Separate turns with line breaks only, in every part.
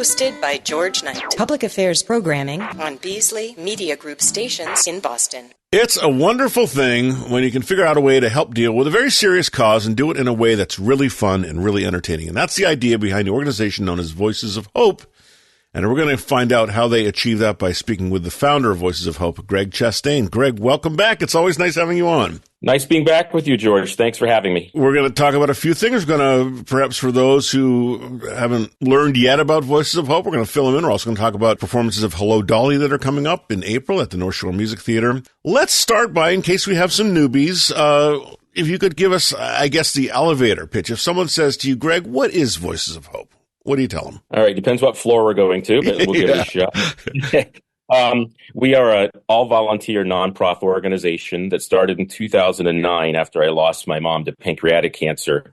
Hosted by George Knight.
Public affairs programming
On Beasley Media Group stations in Boston.
It's a wonderful thing when you can figure out a way to help deal with a very serious cause and do it in a way that's really fun and really entertaining. And that's the idea behind the organization known as Voices of Hope. And we're going to find out how they achieve that by speaking with the founder of Voices of Hope, Greg Chastain. Greg, welcome back. It's always nice having you on.
Nice being back with you, George. Thanks for having me.
We're going to talk about a few things. We're going to, perhaps for those who haven't learned yet about Voices of Hope, we're going to fill them in. We're also going to talk about performances of Hello, Dolly that are coming up in April at the North Shore Music Theater. Let's start by, in case we have some newbies, if you could give us, I guess, the elevator pitch. If someone says to you, Greg, what is Voices of Hope? What do you tell them?
All right. Depends what floor we're going to, but we'll give it a shot. We are an all-volunteer nonprofit organization that started in 2009 after I lost my mom to pancreatic cancer.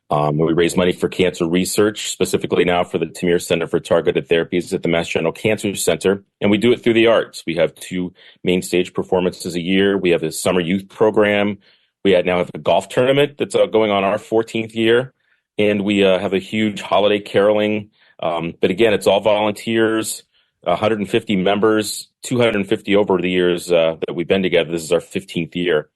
We raise money for cancer research, specifically now for the Tamir Center for Targeted Therapies at the Mass General Cancer Center. And we do it through the arts. We have 2 main stage performances a year. We have a summer youth program. We now have a golf tournament that's going on our 14th year. And we have a huge holiday caroling. But again, it's all volunteers, 150 members, 250 over the years that we've been together. This is our 15th year.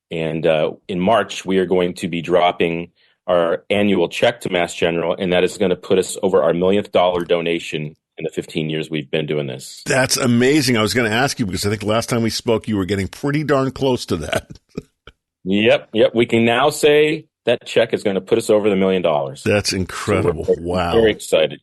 And in March, we are going to be dropping our annual check to Mass General, and that is going to put us over our $1 millionth donation in the 15 years we've been doing this.
That's amazing. I was going to ask you because I think last time we spoke, you were getting pretty darn close to that.
Yep. We can now say that check is going to put us over the $1 million.
That's incredible.
So
wow.
Very excited.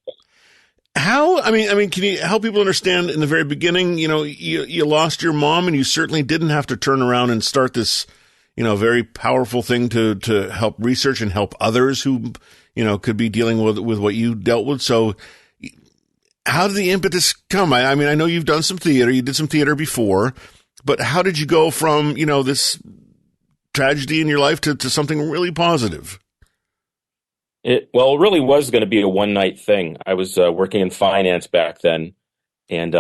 How, I mean, can you help people understand in the very beginning, you lost your mom and you certainly didn't have to turn around and start this, very powerful thing to help research and help others who, could be dealing with what you dealt with. So how did the impetus come? I mean, I know you've done some theater, you did some theater before, but how did you go from, this tragedy in your life to something really positive?
It really was going to be a one-night thing. I was working in finance back then, and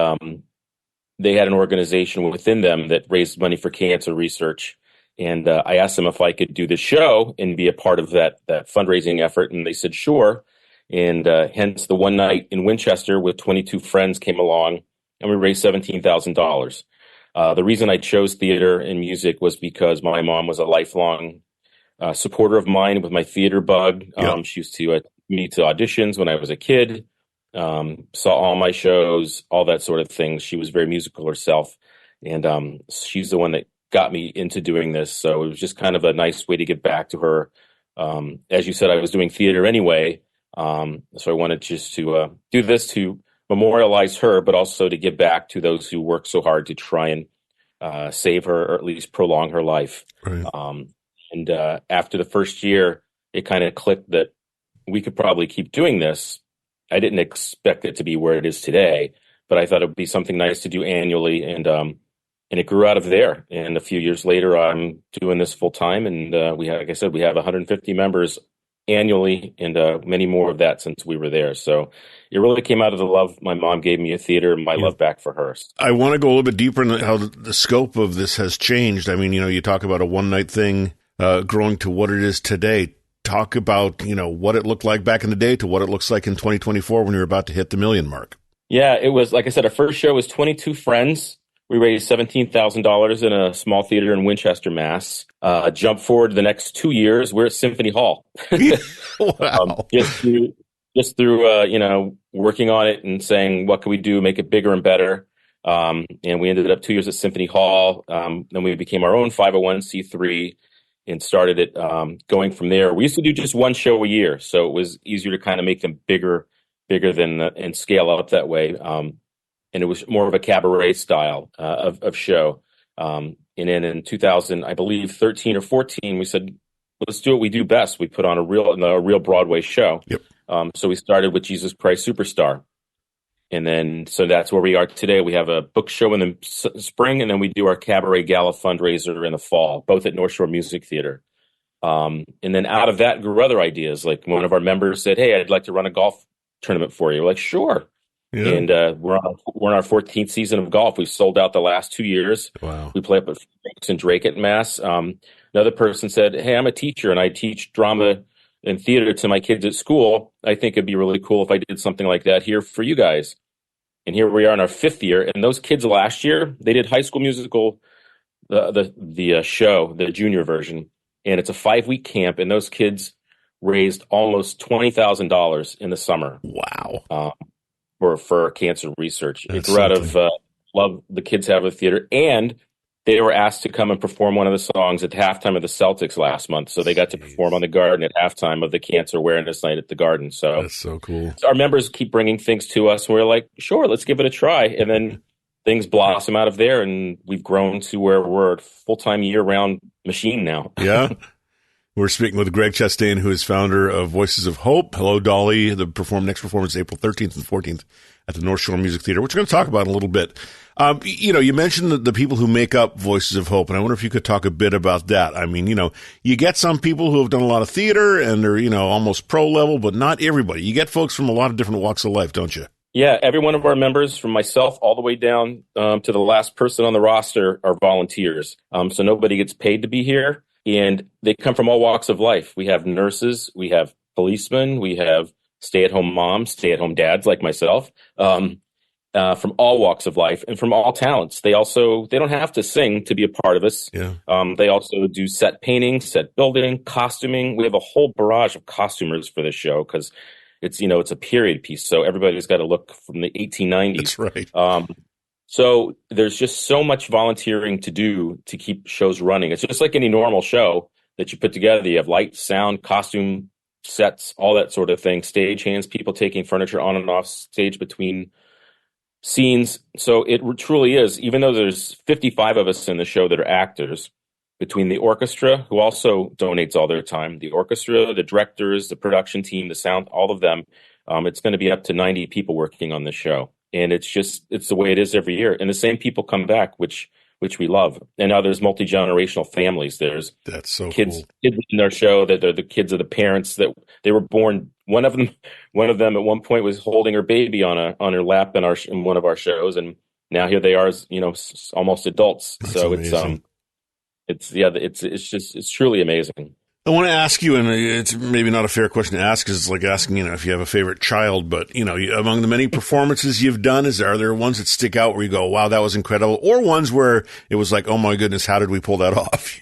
they had an organization within them that raised money for cancer research. And I asked them if I could do the show and be a part of that fundraising effort, and they said sure. And hence the one night in Winchester with 22 friends came along, and we raised $17,000. The reason I chose theater and music was because my mom was a lifelong supporter of mine with my theater bug. She used to meet to auditions when I was a kid, saw all my shows, all that sort of thing. She was very musical herself, and she's the one that got me into doing this. So it was just kind of a nice way to get back to her. As you said, I was doing theater anyway, so I wanted just to do this to memorialize her, but also to give back to those who worked so hard to try and save her or at least prolong her life.
Right.
And after the first year, it kind of clicked that we could probably keep doing this. I didn't expect it to be where it is today, but I thought it would be something nice to do annually. And it grew out of there. And a few years later, I'm doing this full time. And like I said, we have 150 members annually and many more of that since we were there. So it really came out of the love my mom gave me of theater and my love back for her.
I want to go a little bit deeper into how the scope of this has changed. I mean, you talk about a one-night thing growing to what it is today. Talk about, what it looked like back in the day to what it looks like in 2024 when you're about to hit the $1 million mark. Yeah,
it was, like I said, our first show was 22 friends. We raised $17,000 in a small theater in Winchester, Mass. Jump forward the next 2 years, we're at Symphony Hall.
Wow.
Just through working on it and saying, what can we do, make it bigger and better. And we ended up 2 years at Symphony Hall. Then we became our own 501c3 and started it going from there. We used to do just one show a year, so it was easier to kind of make them bigger than and scale up that way. And it was more of a cabaret style of show. And then in 2000, I believe 13 or 14, we said, let's do what we do best. We put on a real Broadway show.
Yep.
So we started with Jesus Christ Superstar. And then, so that's where we are today. We have a book show in the spring, and then we do our cabaret gala fundraiser in the fall, both at North Shore Music Theater. And then out of that grew other ideas. Like one of our members said, hey, I'd like to run a golf tournament for you. We're like, sure. Yeah. And we're on our 14th season of golf. We've sold out the last 2 years.
Wow.
We play up at Franks and Drake at Mass. Another person said, hey, I'm a teacher and I teach drama in theater to my kids at school, I think it'd be really cool if I did something like that here for you guys. And here we are in our 5th year. And those kids last year, they did High School Musical, the show, the junior version, and it's a 5-week camp. And those kids raised almost $20,000 in the summer.
Wow.
For cancer research. It
That's
grew out
something.
of love the kids have of theater, and they were asked to come and perform one of the songs at the halftime of the Celtics last month. So they got to perform on the Garden at halftime of the Cancer Awareness Night at the Garden. So
That's so cool.
our members keep bringing things to us, and we're like, sure, let's give it a try. And then things blossom out of there, and we've grown to where we're a full-time year-round machine now.
Yeah. We're speaking with Greg Chastain, who is founder of Voices of Hope. Hello, Dolly. The next performance is April 13th and 14th at the North Shore Music Theater, which we're going to talk about in a little bit. You mentioned the people who make up Voices of Hope, and I wonder if you could talk a bit about that. I mean, you get some people who have done a lot of theater and they're, almost pro level, but not everybody. You get folks from a lot of different walks of life, don't you?
Yeah, every one of our members, from myself all the way down to the last person on the roster, are volunteers. So nobody gets paid to be here, and they come from all walks of life. We have nurses, we have policemen, we have stay-at-home moms, stay-at-home dads like myself, from all walks of life and from all talents. They don't have to sing to be a part of us.
Yeah.
They also do set painting, set building, costuming. We have a whole barrage of costumers for this show because it's a period piece. So everybody's got to look from the 1890s.
That's right.
So there's just so much volunteering to do to keep shows running. It's just like any normal show that you put together. You have light, sound, costume, sets, all that sort of thing, stage hands, people taking furniture on and off stage between scenes. So it truly is, even though there's 55 of us in the show that are actors, between the orchestra, who also donates all their time, the orchestra, the directors, the production team, the sound, all of them, it's going to be up to 90 people working on the show. And it's the way it is every year. And the same people come back, which we love. And now there's multi-generational families. There's
That's so
kids
cool.
in our show that they're the kids of the parents that they were born. One of them at one point was holding her baby on her lap in one of our shows, and now here they are as almost adults.
That's
so
amazing.
it's truly amazing.
I want to ask you, and it's maybe not a fair question to ask, because it's like asking, if you have a favorite child, but, among the many performances you've done, are there ones that stick out where you go, wow, that was incredible, or ones where it was like, oh my goodness, how did we pull that off?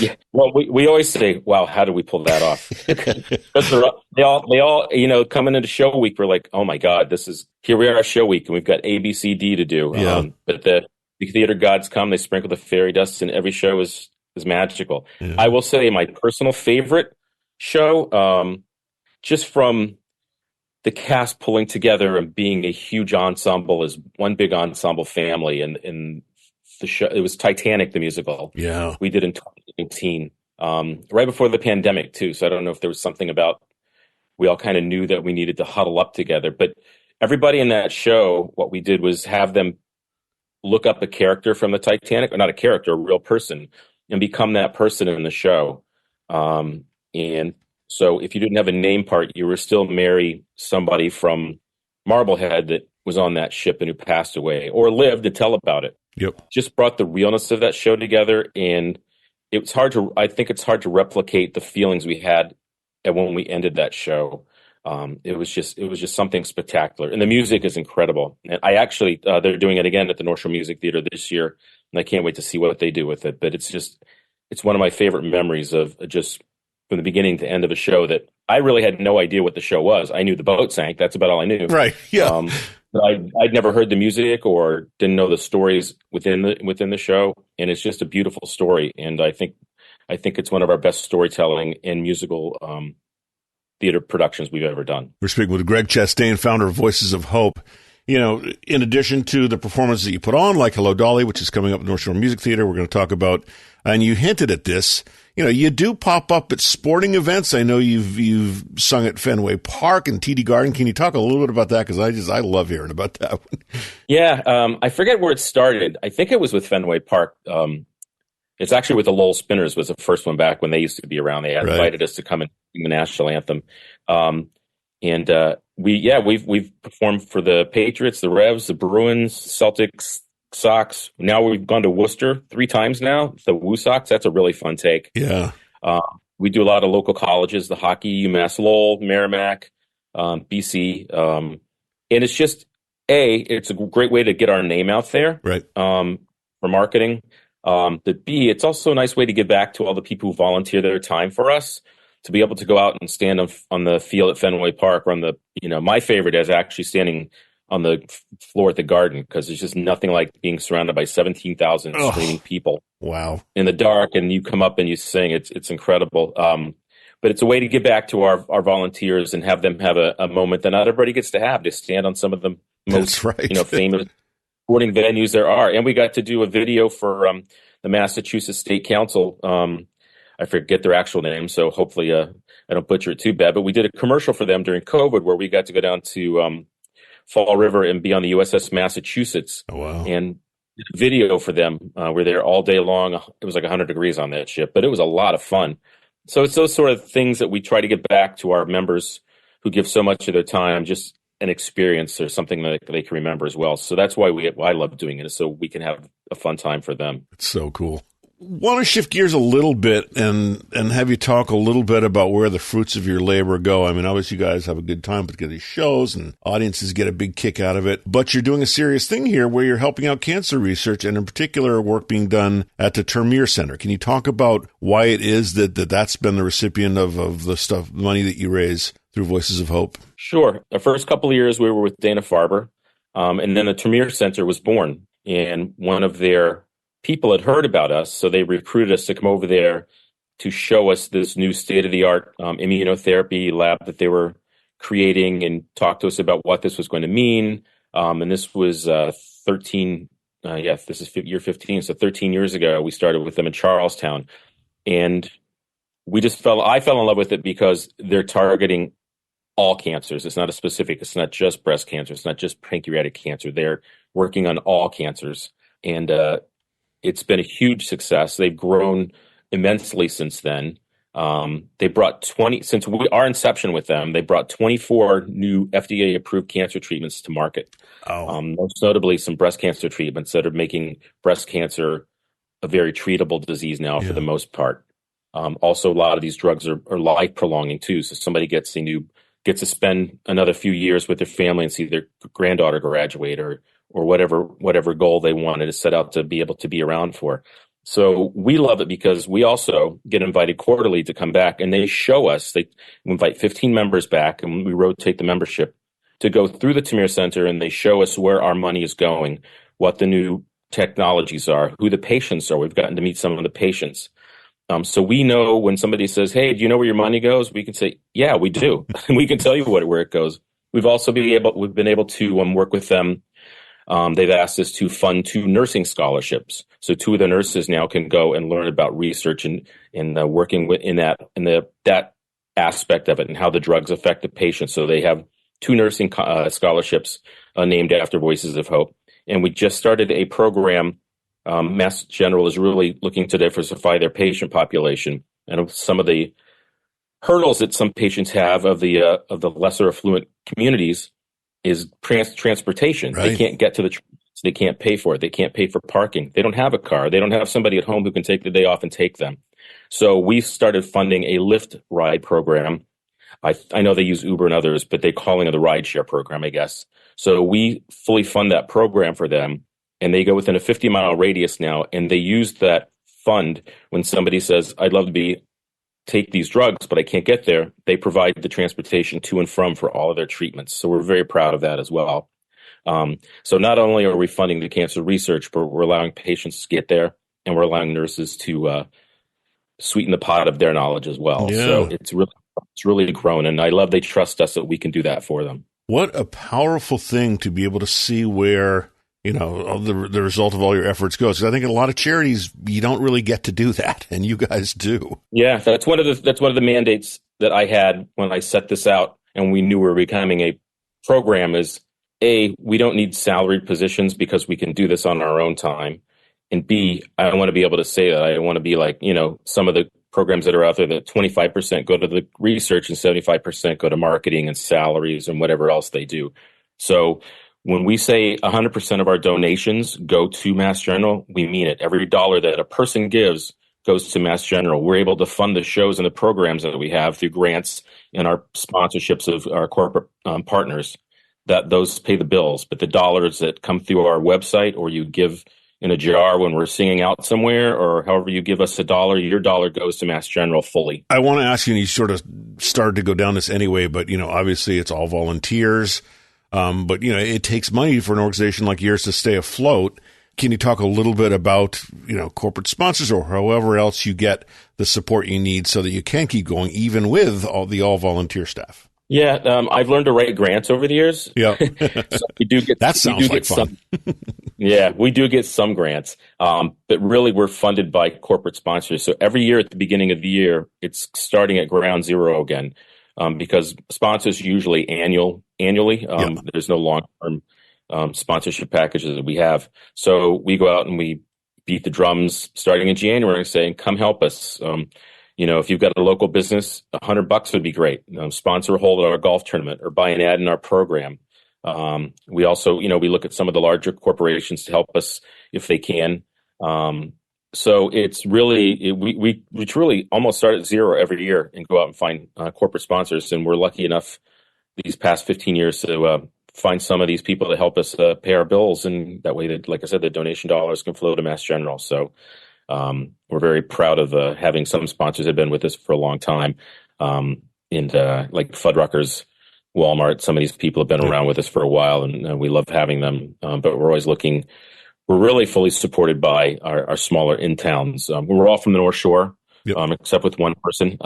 Yeah, well, we always say, wow, how did we pull that off? Because they all, coming into show week, we're like, oh my God, here we are show week, and we've got A, B, C, D to do.
Yeah.
But the theater gods come, they sprinkle the fairy dust, and every show is magical.
Yeah.
I will say my personal favorite show, just from the cast pulling together and being a huge ensemble as one big ensemble family, and the show, it was Titanic the musical.
Yeah.
We did in 2019, right before the pandemic too. So I don't know if there was something about, we all kind of knew that we needed to huddle up together, but everybody in that show, what we did was have them look up a character from the Titanic, or not a character, a real person, and become that person in the show. And so if you didn't have a name part, you were still marry somebody from Marblehead that was on that ship and who passed away or lived to tell about it.
Yep.
Just brought the realness of that show together. And I think it's hard to replicate the feelings we had when we ended that show. It was just something spectacular. And the music is incredible. And I actually, they're doing it again at the North Shore Music Theater this year. And I can't wait to see what they do with it. But it's one of my favorite memories of just from the beginning to end of a show that I really had no idea what the show was. I knew the boat sank. That's about all I knew.
Right. Yeah.
But I'd never heard the music or didn't know the stories within the show. And it's just a beautiful story. And I think it's one of our best storytelling and musical theater productions we've ever done.
We're speaking with Greg Chastain, founder of Voices of Hope. In addition to the performances that you put on, like Hello, Dolly, which is coming up at North Shore Music Theater, we're going to talk about, and you hinted at this, you do pop up at sporting events. I know you've sung at Fenway Park and TD Garden. Can you talk a little bit about that? Because I love hearing about that one.
Yeah, I forget where it started. I think it was with Fenway Park. It's actually with the Lowell Spinners was the first one back when they used to be around. They had invited us to come and sing the national anthem. We've performed for the Patriots, the Revs, the Bruins, Celtics, Sox. Now we've gone to Worcester 3 times now. The Woo Sox, that's a really fun take.
Yeah.
We do a lot of local colleges, the hockey, UMass Lowell, Merrimack, BC. And it's just, it's a great way to get our name out there,
Right.
For marketing. But B, it's also a nice way to give back to all the people who volunteer their time for us, to be able to go out and stand on the field at Fenway Park, or on the, my favorite is actually standing on the floor at the Garden, because there's just nothing like being surrounded by 17,000 screaming people.
Wow.
In the dark, and you come up and you sing. It's incredible. But it's a way to give back to our volunteers and have them have a moment that not everybody gets to have, to stand on some of the most famous sporting venues there are. And we got to do a video for the Massachusetts State Council. I forget their actual name, so hopefully I don't butcher it too bad. But we did a commercial for them during COVID, where we got to go down to Fall River and be on the USS Massachusetts.
Oh, wow.
And did a video for them. We're there all day long. It was like 100 degrees on that ship, but it was a lot of fun. So it's those sort of things that we try to get back to our members who give so much of their time, just an experience or something that they can remember as well. So that's why I love doing it, is so we can have a fun time for them.
It's so cool. Want to shift gears a little bit and have you talk a little bit about where the fruits of your labor go. I mean, obviously you guys have a good time putting these shows and audiences get a big kick out of it, but you're doing a serious thing here where you're helping out cancer research, and in particular work being done at the Termeer Center. Can you talk about why it is that's been the recipient of the money that you raise through Voices of Hope?
Sure. The first couple of years we were with Dana-Farber, and then the Termeer Center was born, and one of their people had heard about us, so they recruited us to come over there to show us this new state-of-the-art immunotherapy lab that they were creating, and talk to us about what this was going to mean. And this was 13, this is year 15, so 13 years ago, we started with them in Charlestown. And I fell in love with it because they're targeting all cancers. It's not it's not just breast cancer. It's not just pancreatic cancer. They're working on all cancers. And it's been a huge success. They've grown immensely since then. They brought since our inception with them, they brought 24 new FDA-approved cancer treatments to market.
Oh.
Most notably, some breast cancer treatments that are making breast cancer a very treatable disease now for the most part. Also, a lot of these drugs are life-prolonging too. So somebody gets to spend another few years with their family and see their granddaughter graduate, or whatever goal they wanted to set out to be able to be around for. So we love it because we also get invited quarterly to come back, and they show us, they invite 15 members back, and we rotate the membership to go through the Termeer Center, and they show us where our money is going, what the new technologies are, who the patients are. We've gotten to meet some of the patients. So we know when somebody says, "Hey, do you know where your money goes?" We can say, "Yeah, we do." And we can tell you where it goes. We've also been able to work with them. They've asked us to fund 2 nursing scholarships. So 2 of the nurses now can go and learn about research and working in that aspect of it, and how the drugs affect the patient. So they have 2 nursing scholarships named after Voices of Hope. And we just started a program. Mass General is really looking to diversify their patient population, and some of the hurdles that some patients have of the lesser affluent communities is transportation.
Right.
They can't get to the treatments. They can't pay for it. They can't pay for parking. They don't have a car. They don't have somebody at home who can take the day off and take them. So we started funding a Lyft ride program. I know they use Uber and others, but they're calling it the rideshare program, I guess. So we fully fund that program for them, and they go within a 50-mile radius now, and they use that fund when somebody says, "I'd love to take these drugs, but I can't get there." They provide the transportation to and from for all of their treatments. So we're very proud of that as well. So not only are we funding the cancer research, but we're allowing patients to get there, and we're allowing nurses to sweeten the pot of their knowledge as well.
Yeah.
So it's really grown, and I love they trust us that we can do that for them.
What a powerful thing to be able to see where, the result of all your efforts goes. Because I think in a lot of charities, you don't really get to do that, and you guys do.
Yeah, that's one of the mandates that I had when I set this out, and we knew we were becoming a program. Is A, we don't need salaried positions because we can do this on our own time, and B, I want to be able to say that I want to be like some of the programs that are out there that 25% go to the research and 75% go to marketing and salaries and whatever else they do. So when we say 100% of our donations go to Mass General, we mean it. Every dollar that a person gives goes to Mass General. We're able to fund the shows and the programs that we have through grants and our sponsorships of our corporate partners. That those pay the bills, but the dollars that come through our website, or you give in a jar when we're singing out somewhere, or however you give us a dollar, your dollar goes to Mass General fully.
I want to ask you, and you sort of started to go down this anyway, but, obviously it's all volunteers. But, it takes money for an organization like yours to stay afloat. Can you talk a little bit about, corporate sponsors or however else you get the support you need so that you can keep going, even with all volunteer staff?
Yeah, I've learned to write grants over the years.
Yeah,
so we do get
that sounds like fun.
Yeah, we do get some grants, but really we're funded by corporate sponsors. So every year at the beginning of the year, it's starting at ground zero again, because sponsors usually annually. There's no long-term sponsorship packages that we have. So we go out and we beat the drums starting in January, saying, "Come help us." If you've got a local business, $100 would be great. Sponsor a hole at our golf tournament or buy an ad in our program. We also, we look at some of the larger corporations to help us if they can. So it's really, we truly almost start at zero every year and go out and find corporate sponsors. And we're lucky enough these past 15 years to find some of these people to help us pay our bills. And that way, that, like I said, the donation dollars can flow to Mass General. So we're very proud of having some sponsors that have been with us for a long time. And like Fuddruckers, Walmart, some of these people have been around with us for a while, and we love having them. But we're always looking. We're really fully supported by our smaller in-towns. We're all from the North Shore, except with one person.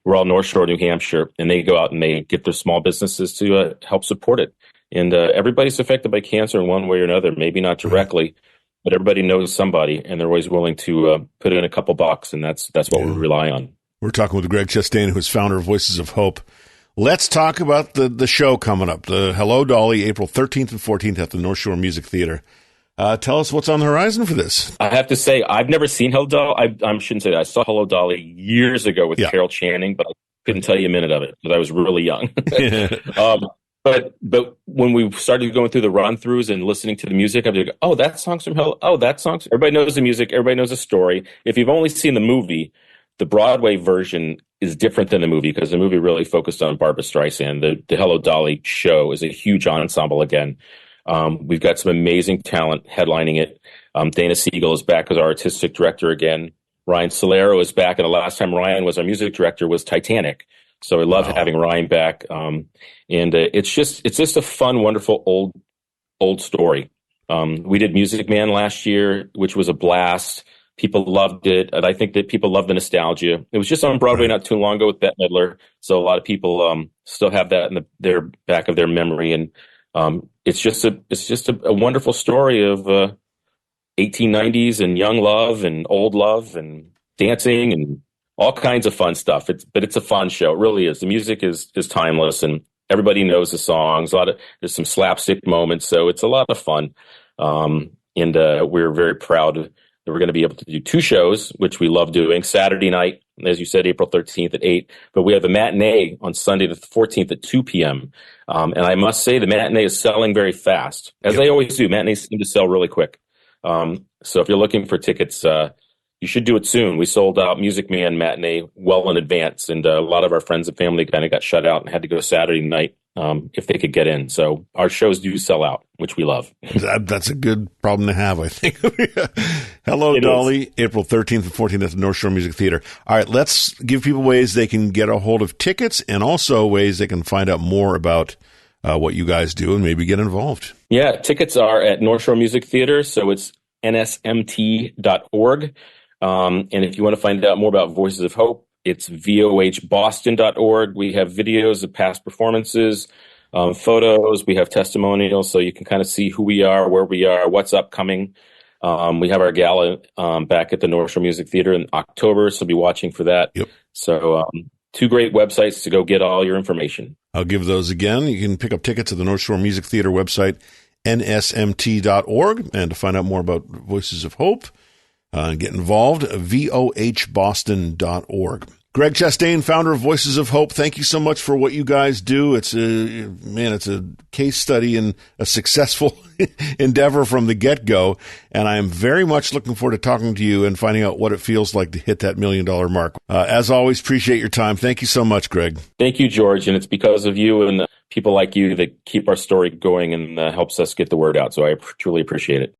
We're all North Shore, New Hampshire, and they go out and they get their small businesses to help support it. And everybody's affected by cancer in one way or another, maybe not directly, but everybody knows somebody, and they're always willing to put in a couple bucks, and that's what we rely on. We're
talking with Greg Chastain, who is founder of Voices of Hope. Let's talk about the show coming up, the Hello Dolly, April 13th and 14th at the North Shore Music Theater. Tell us what's on the horizon for this.
I have to say, I've never seen Hello Dolly. I shouldn't say that. I saw Hello Dolly years ago with Carol Channing, but I couldn't tell you a minute of it because I was really young. But when we started going through the run-throughs and listening to the music, I'd be like, oh, that song's from Hello. Oh, that song's... Everybody knows the music. Everybody knows the story. If you've only seen the movie, the Broadway version is different than the movie because the movie really focused on Barbra Streisand. The Hello Dolly show is a huge ensemble again. We've got some amazing talent headlining it. Dana Siegel is back as our artistic director again. Ryan Solero is back, and the last time Ryan was our music director was Titanic. So I love having Ryan back. And it's just a fun, wonderful old story. We did Music Man last year, which was a blast. People loved it. And I think that people love the nostalgia. It was just on Broadway not too long ago with Bette Midler. So a lot of people still have that in their back of their memory. And it's just a wonderful story of 1890s and young love and old love and dancing and all kinds of fun stuff. But it's a fun show. It really is. The music is timeless, and everybody knows the songs. There's some slapstick moments, so it's a lot of fun. And we're very proud that we're going to be able to do two shows, which we love doing. Saturday night, as you said, April 13th at 8. But we have the matinee on Sunday the 14th at 2 p.m. And I must say the matinee is selling very fast, as they always do. Matinees seem to sell really quick. So if you're looking for tickets, you should do it soon. We sold out Music Man matinee well in advance, and a lot of our friends and family kind of got shut out and had to go Saturday night if they could get in. So our shows do sell out, which we love.
That's a good problem to have, I think. Hello, Dolly, April 13th and 14th at the North Shore Music Theater. All right, let's give people ways they can get a hold of tickets and also ways they can find out more about what you guys do and maybe get involved.
Yeah, tickets are at North Shore Music Theater, so it's nsmt.org. And if you want to find out more about Voices of Hope, it's vohboston.org. We have videos of past performances, photos. We have testimonials, so you can kind of see who we are, where we are, what's upcoming. We have our gala back at the North Shore Music Theater in October, so be watching for that. Yep. So two great websites to go get all your information.
I'll give those again. You can pick up tickets at the North Shore Music Theater website, nsmt.org, and to find out more about Voices of Hope, get involved, vohboston.org. Greg Chastain, founder of Voices of Hope, thank you so much for what you guys do. It's a case study in a successful endeavor from the get-go, and I am very much looking forward to talking to you and finding out what it feels like to hit that $1 million mark. As always, appreciate your time. Thank you so much, Greg.
Thank you, George, and it's because of you and people like you that keep our story going and helps us get the word out, so I truly appreciate it.